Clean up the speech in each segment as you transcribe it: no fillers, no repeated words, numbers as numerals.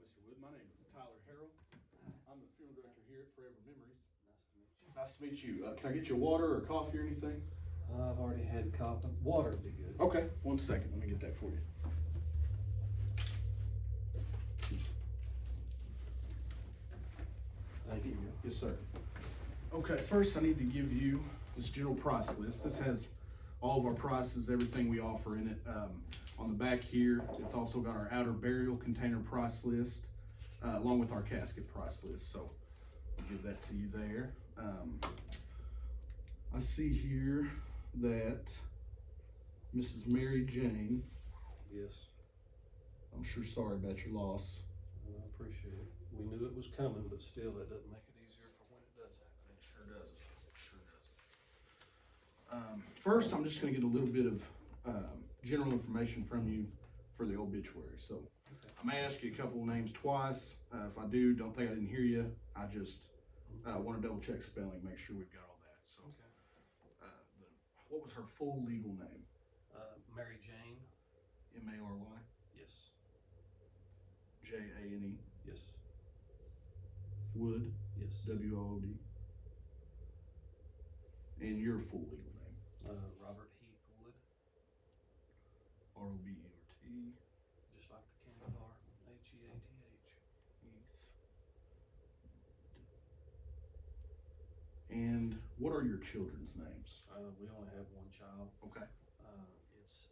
Mr. Wood. My name is Tyler Harrell. I'm the funeral director here at Forever Memories. Nice to meet you. Can I get you water or coffee or anything? I've already had coffee. Water would be good. Okay, 1 second. Let me get that for you. Thank you. Yes, sir. Okay, first I need to give you this general price list. This has all of our prices, everything we offer in it. On the back here, it's also got our outer burial container price list, along with our casket price list. So I'll give that to you there. I see here that Mrs. Mary Jane, Yes, I'm sure sorry about your loss. I appreciate it. We knew it was coming, but still, that doesn't make it easier for when it does happen. It sure doesn't. It sure doesn't. First, I'm just going to get a little bit of general information from you for the obituary. So Okay. I may ask you a couple of names twice. If I do, don't think I didn't hear you. I just want to double check spelling, make sure we've got all that. So, Okay. what was her full legal name? Mary Jane. M-A-R-Y, Yes. J-A-N-E, Yes. Wood, Yes. W-O-O-D. And your full legal name? Robert Heath Wood, R-O-B-E-R-T. just like the candy bar. H-E-A-T-H. And what are your children's names? We only have one child. Okay. It's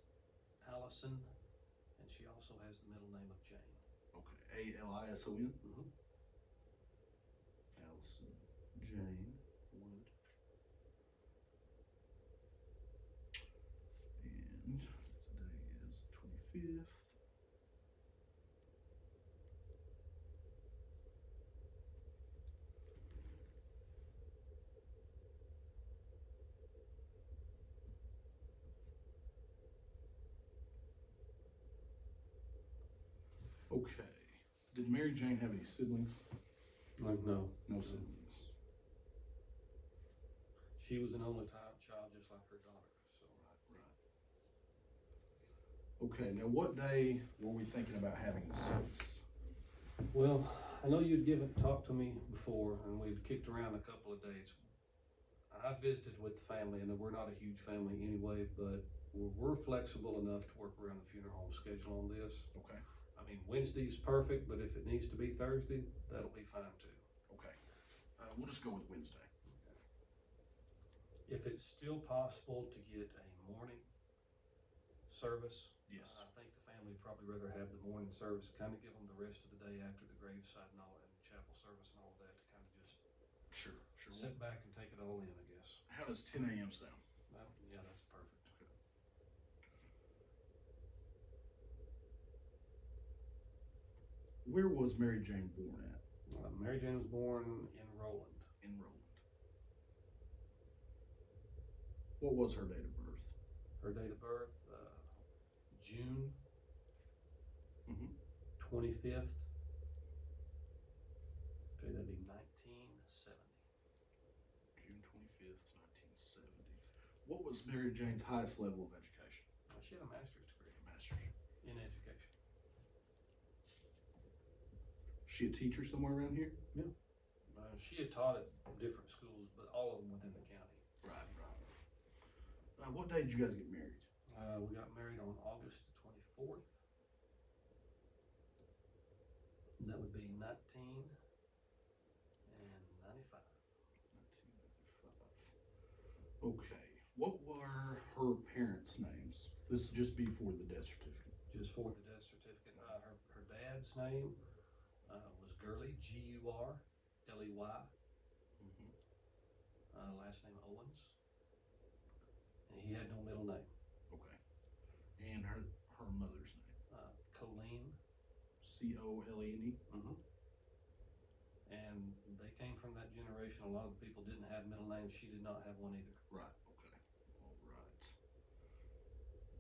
Allison, and she also has the middle name of Jane. Okay. A-L-I-S-O-N? Mm-hmm. Allison Jane Wood. And today is the 25th. Okay. Did Mary Jane have any siblings? No. No siblings. She was an only child, just like her daughter. So. Right. Okay, now what day were we thinking about having the service? Well, I know you'd talked to me before, and we'd kicked around a couple of dates. I visited with the family, and we're not a huge family anyway, but we're flexible enough to work around the funeral home schedule on this. Okay. I mean, Wednesday's perfect, but if it needs to be Thursday, that'll be fine too. Okay. We'll just go with Wednesday. If it's still possible to get a morning service, Yes. I think the family would probably rather have the morning service, kind of give them the rest of the day after the graveside and all, and chapel service and all of that, to kind of just Sure. sit back and take it all in, I guess. How does 10 a.m. sound? Well, yeah, that's perfect. Where was Mary Jane born at? Mary Jane was born in Roland. In Roland. What was her date of birth? Her date of birth, June Mm-hmm. 25th. Okay, that'd be 1970. June 25th, 1970. What was Mary Jane's highest level of education? She had a master's degree Master's. in education. She a teacher somewhere around here? She had taught at different schools, but all of them within the county. Right. What day did you guys get married? We got married on August the 24th. That would be 1995. 1995. Okay. What were her parents' names? This would just be for the death certificate. Just for the death certificate. Her dad's name was Gurley, G-U-R-L-E-Y. Mm-hmm. Last name Owens. And he had no middle name. Okay. And her mother's name? Colleen. C-O-L-E-N-E? Mm-hmm. And they came from that generation. A lot of the people didn't have middle names. She did not have one either. Right. Okay. All right.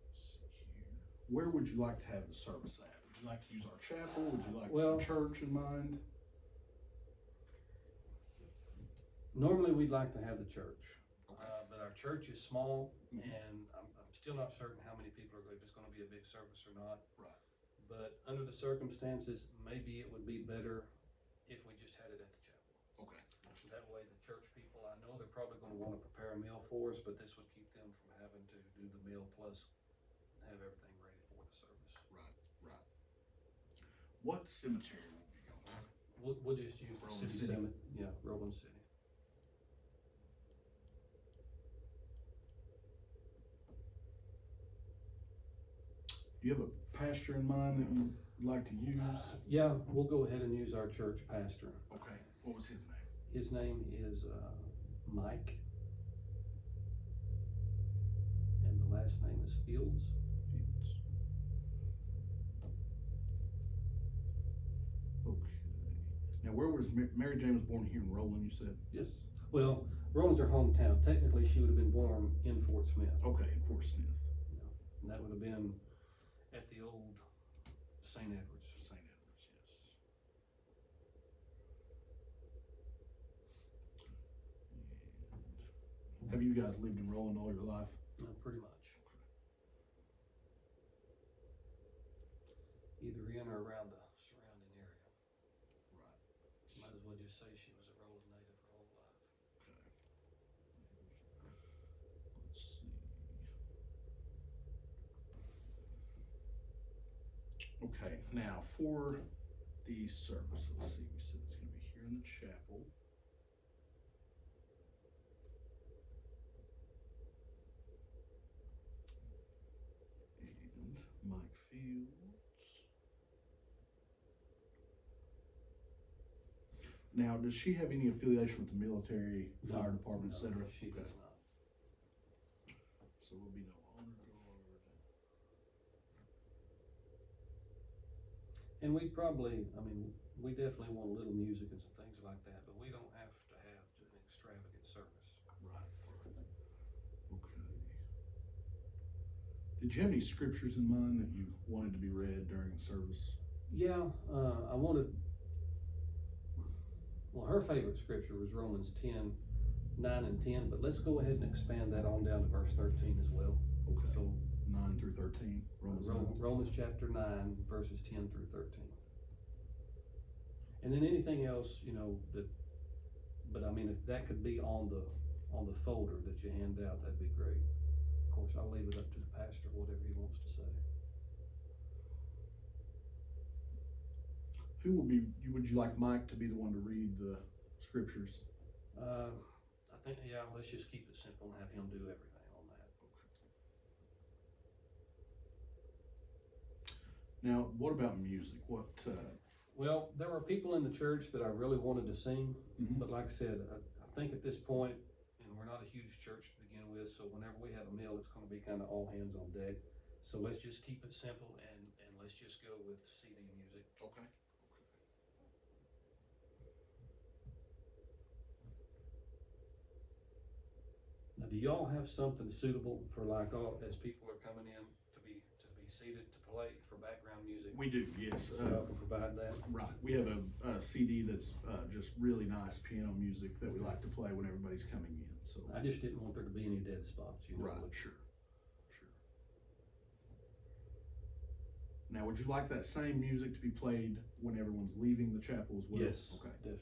Let's see here. Where would you like to have the service at? Would you like to use our chapel? Would you like a church in mind? Normally, we'd like to have the church. Okay. But our church is small, Mhm. and I'm still not certain how many people are, if it's going to be a big service or not. Right. but under the circumstances, maybe it would be better if we just had it at the chapel. Okay. That way the church people, I know they're probably gonna wanna prepare a meal for us, but this would keep them from having to do the meal plus have everything ready for the service. Right. What cemetery will we go to? We'll just use the Roland city City. cemetery, yeah, Roland City. Do you have a pastor in mind that you'd like to use? Yeah, we'll go ahead and use our church pastor. Okay, what was his name? His name is, Mike. And the last name is Fields. Fields. Okay. Now, where was Mary Jane was born here in Roland, you said? Yes. Well, Roland's her hometown. Technically, she would have been born in Fort Smith. Okay, in Fort Smith. And that would have been at the old St. Edward's. St. Edward's, yes. And have you guys lived in Roland all your life? Pretty much. Either in or around the surrounding area. Right. Might as well just say she was a Roland native her whole life. Okay. Let's see. Okay, now for the service, let's see, we said it's gonna be here in the chapel. And Mike Fields. Now, does she have any affiliation with the military, fire department, et cetera? She does Okay. not. So will be no honor guard. And we probably, I mean, we definitely want a little music and some things like that, but we don't have to have an extravagant service. Right. Okay. Did you have any scriptures in mind that you wanted to be read during the service? Yeah, I wanted, well, her favorite scripture was Romans 10, 9 and 10, but let's go ahead and expand that on down to verse 13 as well. Okay. So 9 through 13. Romans chapter 9, verses 10 through 13. And then anything else, you know, that, but I mean, if that could be on the folder that you hand out, that'd be great. Of course, I'll leave it up to the pastor, whatever he wants to say. Who will be, would you like Mike to be the one to read the scriptures? I think, yeah, let's just keep it simple and have him do everything on that. Now, what about music? What, Well, there were people in the church that I really wanted to sing, Mhm. but like I said, I think at this point, and we're not a huge church to begin with, so whenever we have a meal, it's gonna be kind of all hands on deck. So let's just keep it simple and let's just go with CD music. okay. Now, do y'all have something suitable for like all, as people are coming in to be seated to play for background music? We do, yes. So y'all can provide that? Right, we have a CD that's just really nice piano music that we like to play when everybody's coming in, so. I just didn't want there to be any dead spots, you know? Right, which- sure. Now, would you like that same music to be played when everyone's leaving the chapel as well? Yes, Okay. definitely.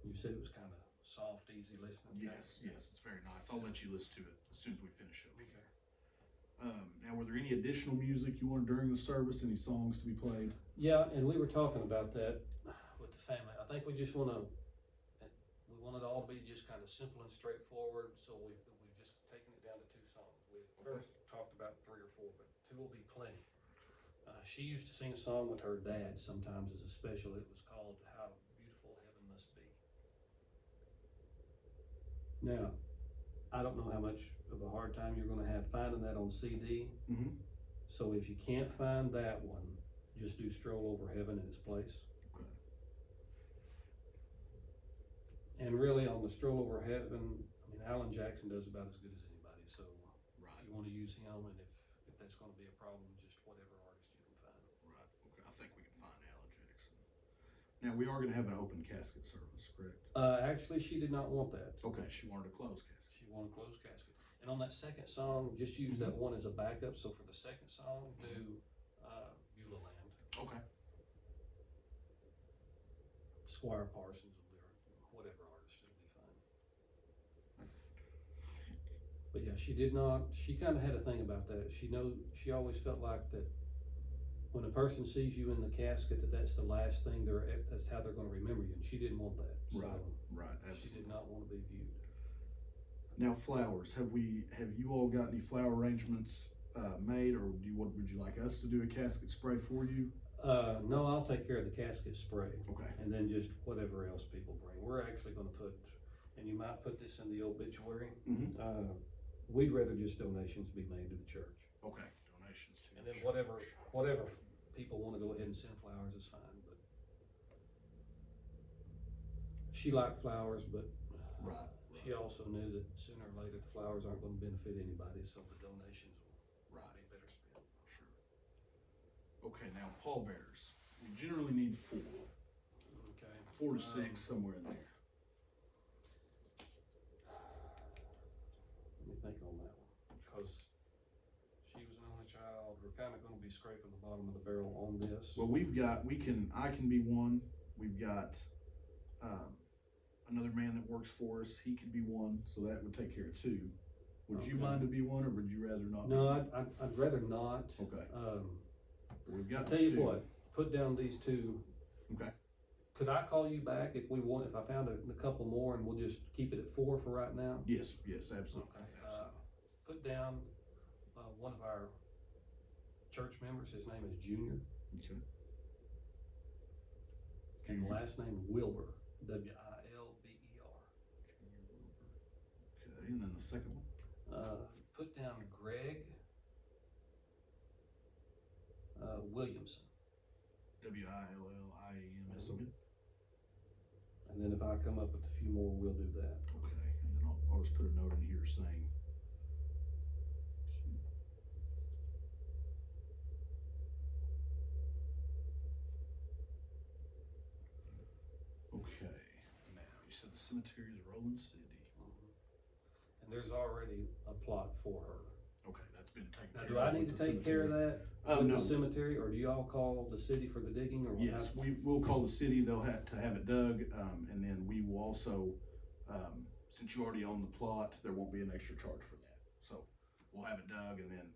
You said it was kind of soft, easy listening. Yes, it's very nice. I'll let you listen to it as soon as we finish up. Okay. Now, were there any additional music you wanted during the service, any songs to be played? Yeah, and we were talking about that with the family. I think we just want it all to be just kind of simple and straightforward, so we've just taken it down to 2 songs. We first talked about 3 or 4, but 2 will be plenty. She used to sing a song with her dad sometimes as a special. It was called How Beautiful Heaven Must Be. Now, I don't know how much of a hard time you're gonna have finding that on CD. Mm-hmm. So if you can't find that one, just do Stroll Over Heaven in its place. Okay. And really on the Stroll Over Heaven, I mean, Alan Jackson does about as good as anybody, so Right. if you wanna use him, and if that's gonna be a problem, just whatever artist you can find. Right, okay, I think we can find Alan Jackson. Now, we are gonna have an open casket service, correct? Actually, she did not want that. Okay, she wanted a closed casket. She wanted a closed casket. And on that second song, just use that one as a backup. So for the second song, do Beulah Land. Okay. Squire Parsons will be, or whatever artist, it'll be fine. But yeah, she kind of had a thing about that. She always felt like that when a person sees you in the casket, that's the last thing that's how they're gonna remember you, and she didn't want that. So Right, she absolutely. did not want to be viewed. Now flowers, have you all got any flower arrangements made, or would you like us to do a casket spray for you? No, I'll take care of the casket spray. Okay. And then just whatever else people bring. We're actually gonna put, and you might put this in the obituary, Mm-hmm. we'd rather just donations be made to the church. Okay, donations to And the then church. whatever people wanna go ahead and send flowers is fine, but she liked flowers, but Right. she also knew that sooner or later the flowers aren't gonna benefit anybody, so the donations will Right. be better spent. Sure. Okay, now pallbearers. We generally need four. Okay. 4 to 6, somewhere in there. Let me think on that one, because she was an only child. We're kinda gonna be scraping the bottom of the barrel on this. Well, I can be one. We've got another man that works for us. He could be one, so that would take care of 2. Would you Okay. mind to be one, or would you rather not? No, be? I'd rather not. Okay. We've I'll got tell 2. you what, put down these 2. Okay. Could I call you back if I found a couple more, and we'll just keep it at 4 for right now? Yes, absolutely. Okay. Absolutely. Put down one of our church members. His name is Junior, Okay. and the last name Wilbur. Wilber. Okay, and then the second one. Put down Greg Williamson. Williamson. And then if I come up with a few more, we'll do that. Okay, and then I'll just put a note in here saying. Okay, now you said the cemetery is Rolling City. And there's already a plot for her. Okay, that's been taken Now, care do of. I need to with the take care of cemetery. that with No. the cemetery, or do y'all call the city for the digging, or what? Yes, we'll call the city. They'll have to have it dug, and then we will also, since you already own the plot, there won't be an extra charge for that. So we'll have it dug and then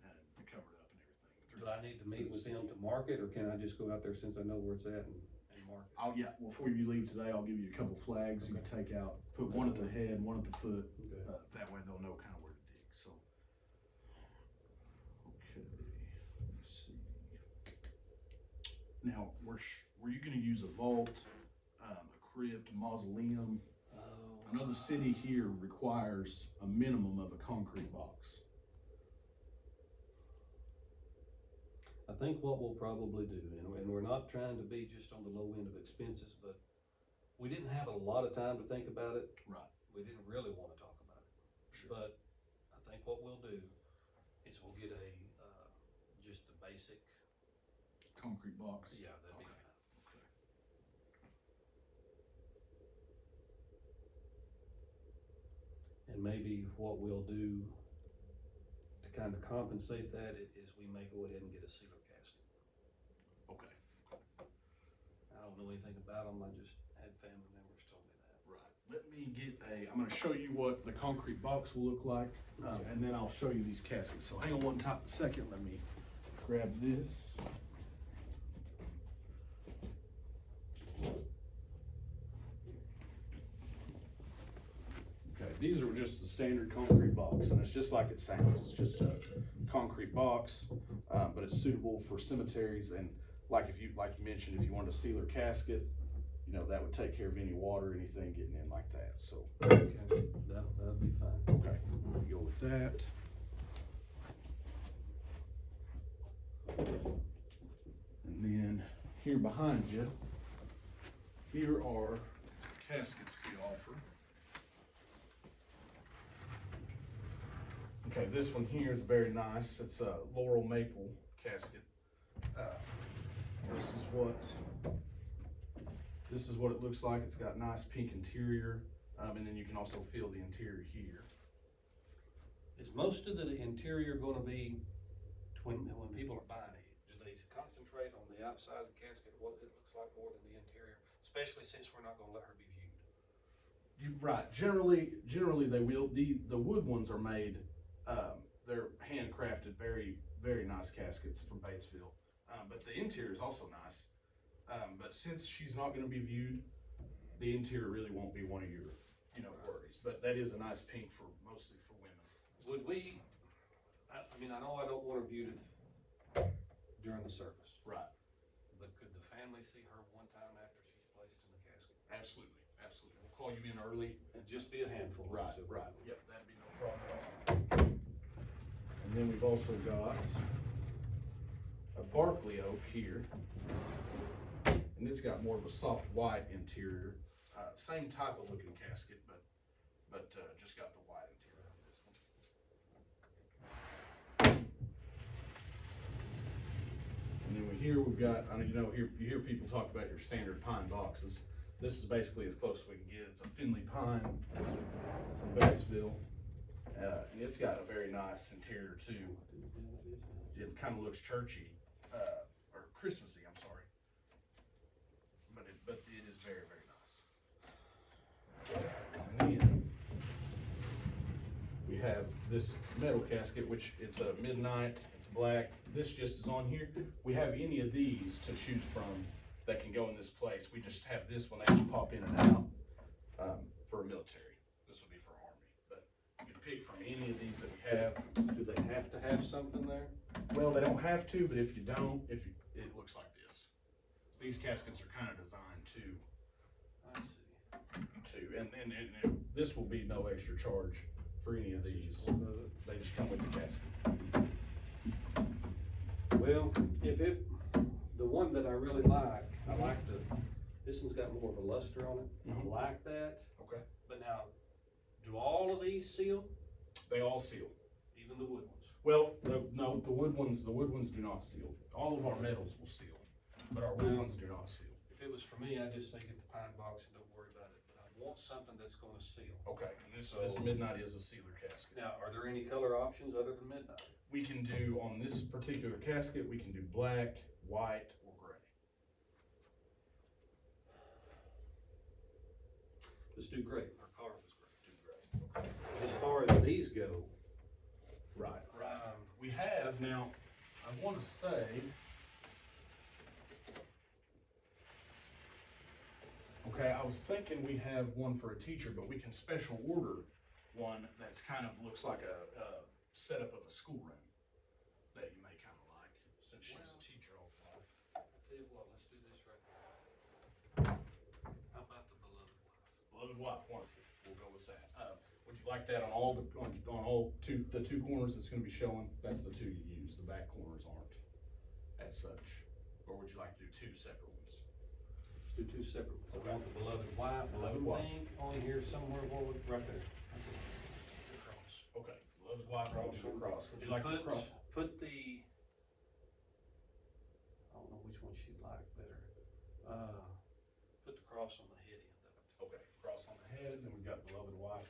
covered up and everything. Do I need to meet with them to mark it, or can I just go out there since I know where it's at and mark it? Yeah, before you leave today, I'll give you a couple flags you can take out, put one at the head, one at the foot. Okay. That way they'll know kind of where to dig, so. Okay, let's see. Now, were you gonna use a vault, a crypt, a mausoleum? I know the city here requires a minimum of a concrete box. I think what we'll probably do, and we're not trying to be just on the low end of expenses, but we didn't have a lot of time to think about it. Right. We didn't really want to talk about it. Sure. But I think what we'll do is we'll get just the basic. Concrete box? Yeah, that'd be Okay. fine. Okay. And maybe what we'll do to kind of compensate that is we may go ahead and get a sealer casket. Okay. I don't know anything about them, I just had family members tell me that. Right. Let me I'm gonna show you what the concrete box will look like, and then I'll show you these caskets. So hang on one second, let me grab this. Okay, these are just the standard concrete box, and it's just like it sounds. It's just a concrete box, but it's suitable for cemeteries, and like you mentioned, if you wanted a sealer casket, that would take care of any water, anything getting in like that, so. Okay, that'll be fine. Okay, we'll go with that. And then here behind you, here are caskets we offer. Okay, this one here is very nice. It's a Laurel maple casket. This is what it looks like. It's got nice pink interior, and then you can also feel the interior here. Is most of the interior gonna be, when people are buying it, do they concentrate on the outside of the casket, what it looks like more than the interior? Especially since we're not gonna let her be viewed. Right, generally they will, the wood ones are made, they're handcrafted, very, very nice caskets from Batesville. But the interior is also nice. But since she's not gonna be viewed, the interior really won't be one of your, worries. But that is a nice pink for, mostly for women. Would we, I mean, I know I don't want her viewed during the service, Right. but could the family see her one time after she's placed in the casket? Absolutely, absolutely. We'll call you in early. It'd just be a handful. Right, so- right. Yep, that'd be no problem at all. And then we've also got a Barkley oak here. And it's got more of a soft white interior. Same type of looking casket, but just got the white interior on this one. And then here we've got, you hear people talk about your standard pine boxes. This is basically as close as we can get. It's a Finley pine from Batesville. And it's got a very nice interior too. It kind of looks churchy, or Christmassy, I'm sorry. But it is very, very nice. And then we have this metal casket, which it's a midnight, it's black. This just is on here. We have any of these to choose from that can go in this place. We just have this one, they just pop in and out for a military. This would be for Army, but you can pick from any of these that we have. Do they have to have something there? Well, they don't have to, but if you don't, it looks like this. These caskets are kind of designed I see. and this will be no extra charge for any of these. They just come with the casket. Well, the one that I really like, this one's got more of a luster on it. Mhm. I like that. Okay. But now, do all of these seal? They all seal. Even the wood ones? Well, no, the wood ones do not seal. All of our metals will seal, but our wood ones do not seal. If it was for me, I'd just say get the pine box and don't worry about it, but I want something that's gonna seal. Okay, and this midnight is a sealer casket. Now, are there any color options other than midnight? We can do, on this particular casket, we can do black, white, or gray. Let's do gray. Our color was gray. Do gray. Okay. As far as these go, Right. We have now, I want to say, okay, I was thinking we have one for a teacher, but we can special order one that's kind of looks like a setup of a schoolroom that you may kind of like, since she was a teacher all her life. I'll tell you what, let's do this right now. How about the beloved wife? Beloved wife, wonderful. We'll go with that. Would you like that on all the two corners that's going to be showing? That's the two you use. The back corners aren't as such. Or would you like to do two separate ones? Let's do two separate ones. Okay. I want the beloved wife, and I Beloved wife. think on here somewhere, right there. Across. Okay. Beloved wife, I'll do a cross. Would you like the cross? Put the, I don't know which one she'd like better. Put the cross on the head end of it. Okay. Cross on the head, and then we've got beloved wife.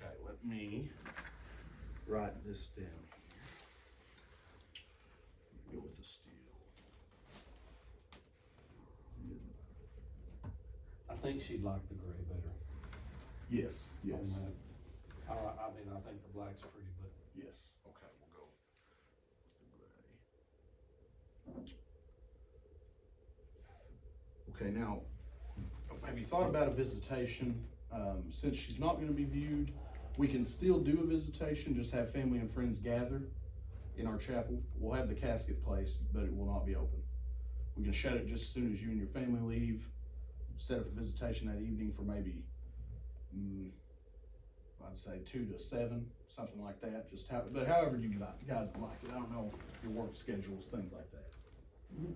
Okay, let me write this down here. Go with the steel. I think she'd like the gray better. Yes, yes, on that. I mean, I think the black's pretty, but yes. Okay, we'll go with the gray. Okay, now, have you thought about a visitation? Since she's not gonna be viewed, we can still do a visitation, just have family and friends gather in our chapel. We'll have the casket placed, but it will not be open. We can shut it just as soon as you and your family leave, set up a visitation that evening for maybe, I'd say 2 to 7, something like that. But however you guys would like it. I don't know your work schedules, things like that.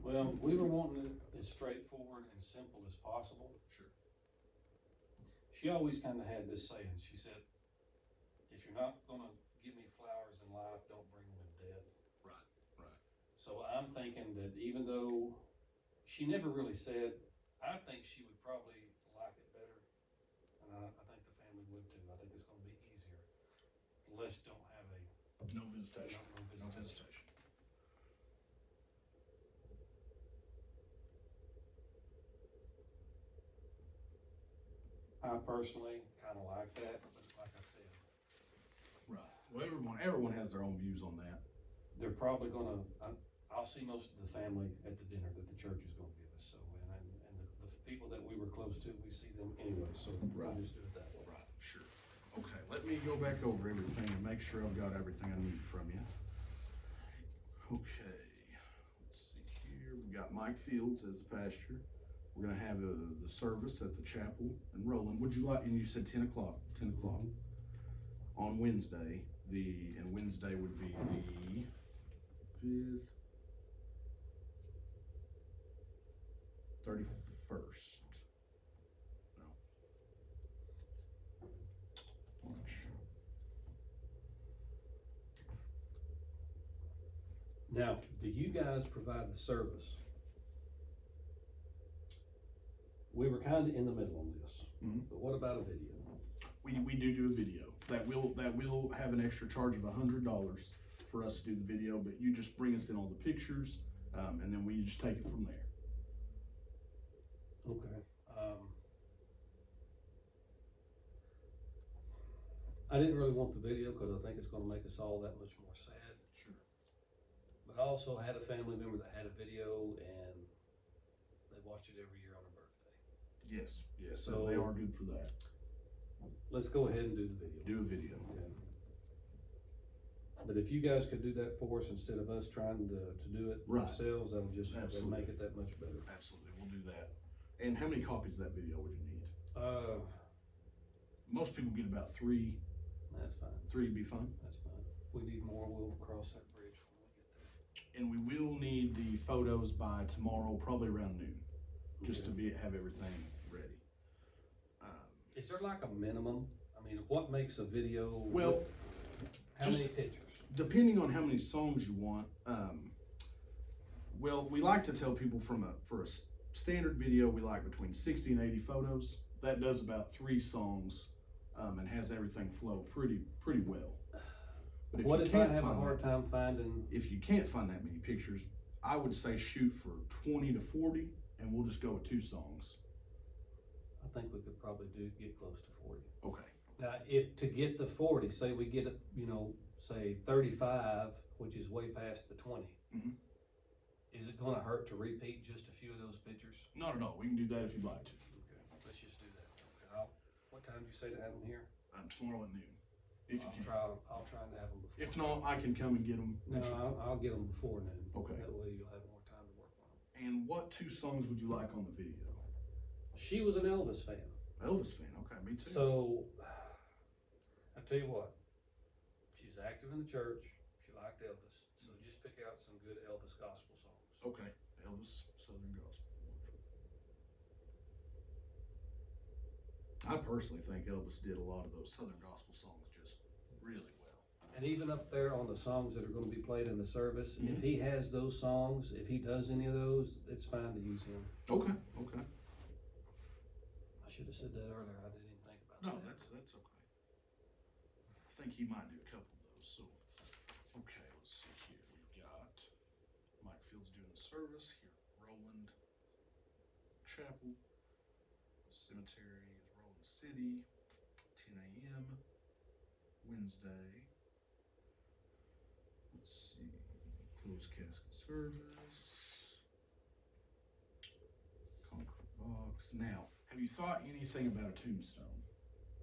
well, we were wanting it as straightforward and simple as possible. Sure. She always kind of had this saying. She said, if you're not gonna give me flowers in life, don't bring them in death. Right, right. So I'm thinking that even though she never really said, I think she would probably like it better. And I think the family would too. I think it's gonna be easier. list don't have No visitation. No No visitation. visitation. I personally kinda like that, but like I said, Right. Well, everyone has their own views on that. they're probably gonna, I'll see most of the family at the dinner that the church is gonna give us, so, and the people that we were close to, we see them anyway, so we'll Right. just do it that way. Right, sure. Okay, let me go back over everything and make sure I've got everything I need from you. Okay, let's see here. We got Mike Fields as the pastor. We're gonna have the service at the chapel in Roland. Would you like, and you said 10 o'clock, 10 o'clock on Wednesday. And Wednesday would be the 5th, 31st. No. March. Now, do you guys provide the service? We were kinda in the middle on this, Mhm. but what about a video? We do a video. That will have an extra charge of $100 for us to do the video, but you just bring us in all the pictures, and then we just take it from there. Okay. I didn't really want the video because I think it's gonna make us all that much more sad. Sure. But I also had a family member that had a video and they watch it every year on her birthday. Yes, so So- they are good for that. Let's go ahead and do the video. Do a video. Yeah. But if you guys could do that for us instead of us trying to do it Right. ourselves, that'll make Absolutely. it that much better. Absolutely, we'll do that. And how many copies of that video would you need? Most people get about 3. That's fine. 3 would be fine. That's fine. If we need more, we'll cross that bridge when we get there. And we will need the photos by tomorrow, probably around noon, just to have everything ready. Is there like a minimum? I mean, what makes a video? Well, How just- many pictures? Depending on how many songs you want, well, we like to tell people for a standard video, we like between 60 and 80 photos. That does about 3 songs, and has everything flow pretty well. But What you if I can't have a find hard that- time finding? If you can't find that many pictures, I would say shoot for 20 to 40, and we'll just go with 2 songs. I think we could probably get close to 40. Okay. Now, if to get the 40, say we get it, say 35, which is way past the 20. Mhm. Is it gonna hurt to repeat just a few of those pictures? Not at all. We can do that if you'd like to. Okay, let's just do that. Okay, what time do you say to have them here? Tomorrow at noon, if you can. I'll try to have them before. If not, I can come and get them. No, I'll get them before noon. Okay. That way you'll have more time to work on them. And what 2 songs would you like on the video? She was an Elvis fan. Elvis fan, okay, me too. So, I tell you what, she's active in the church, she liked Elvis, so just pick out some good Elvis gospel songs. Okay, Elvis, Southern Gospel. I personally think Elvis did a lot of those Southern Gospel songs just really well. And even up there on the songs that are gonna be played in the service, if Mhm. he has those songs, if he does any of those, it's fine to use him. Okay. I should have said that earlier, I didn't even think about No, that. that's okay. I think he might do a couple of those, so. Okay, let's see here. We've got Mike Fields doing the service here at Roland Chapel. Cemetery is Roland City, 10 a.m. Wednesday. Let's see. Closed casket service. Concrete box. Now, have you thought anything about a tombstone?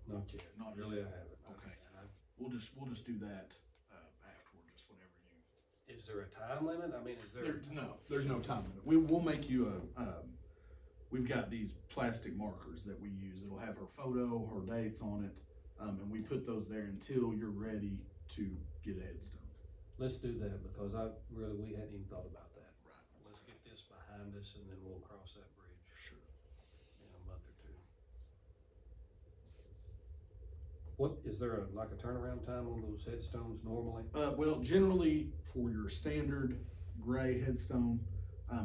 Not yet, Not really, yet. I haven't. Okay. And We'll just do that afterward, just whenever you. Is there a time limit? I mean, is there? No, there's no time limit. We'll make you we've got these plastic markers that we use. It'll have her photo, her dates on it, and we put those there until you're ready to get a headstone. Let's do that, because we hadn't even thought about that. Right. Let's get this behind us and then we'll cross that bridge Sure. in a month or 2. What, is there a turnaround time on those headstones normally? Well, generally for your standard gray headstone,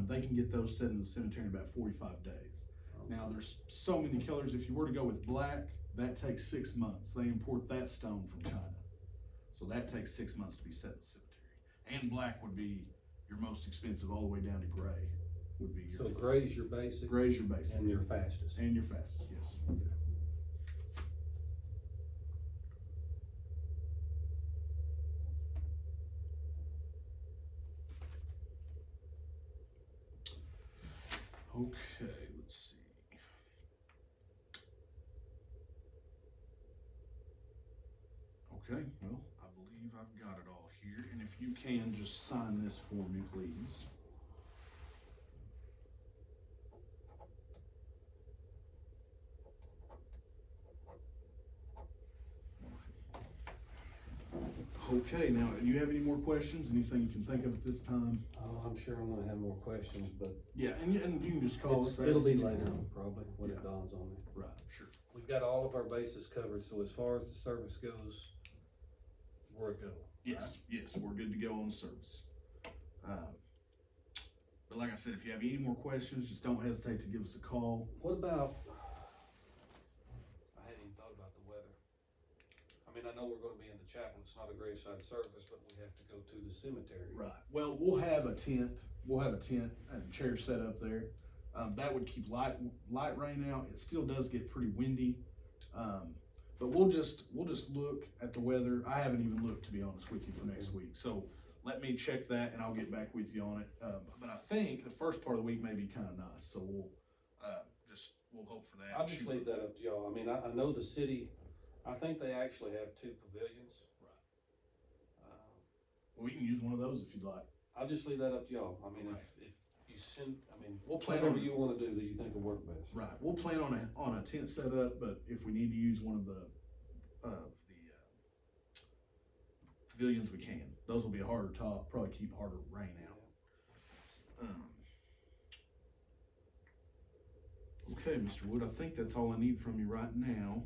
they can get those set in the cemetery in about 45 days. Now, there's so many colors. If you were to go with black, that takes 6 months. They import that stone from China. So that takes 6 months to be set in the cemetery. And black would be your most expensive, all the way down to gray would be your. So gray's your basic? Gray's your basic. And your fastest? And your fastest, yes. Okay, let's see. Okay, well, I believe I've got it all here, and if you can just sign this for me, please. Okay, now, do you have any more questions? Anything you can think of at this time? Oh, I'm sure I'm gonna have more questions, but Yeah, and you can just call us. it'll be ask later anything. on probably, when it Yeah. dawns on me. Right, sure. We've got all of our bases covered, so as far as the service goes, we're a go. Yes, yes, we're good to go on the service. But like I said, if you have any more questions, just don't hesitate to give us a call. What about, I hadn't even thought about the weather. I mean, I know we're gonna be in the chapel, it's not a graveside service, but we have to go to the cemetery. Right. Well, we'll have a tent and chair set up there. That would keep light rain out. It still does get pretty windy. But we'll just look at the weather. I haven't even looked, to be honest with you, for next week. So let me check that and I'll get back with you on it. But I think the first part of the week may be kind of nice. So we'll hope for that. I'll just leave that up to y'all. I mean, I know the city, I think they actually have 2 pavilions. Right. Well, we can use one of those if you'd like. I'll just leave that up to y'all. I mean, Right. if you send, I mean, We'll plan whatever on- you wanna do that you think will work best. Right. We'll plan on a tent setup, but if we need to use one of the pavilions, we can. Those will be a harder top, probably keep harder rain out. Okay, Mr. Wood, I think that's all I need from you right now.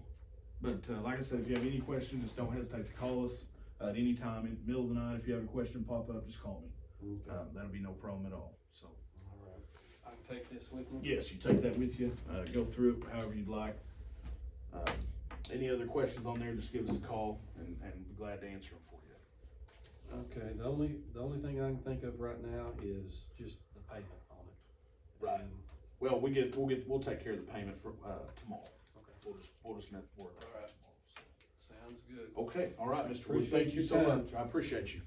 But like I said, if you have any questions, just don't hesitate to call us at any time in the middle of the night. If you have a question pop up, just call me. Okay. That'll be no problem at all. So. All right. I can take this with me? Yes, you take that with you, go through it however you'd like. Any other questions on there, just give us a call and be glad to answer them for you. Okay, the only thing I can think of right now is just the payment on it. Right. And- Well, we'll take care of the payment for, tomorrow. Okay. We'll just work that All right. out tomorrow, so. Sounds good. Okay, all right, Mr. Wood, Appreciate thank you your so time. much, I appreciate you.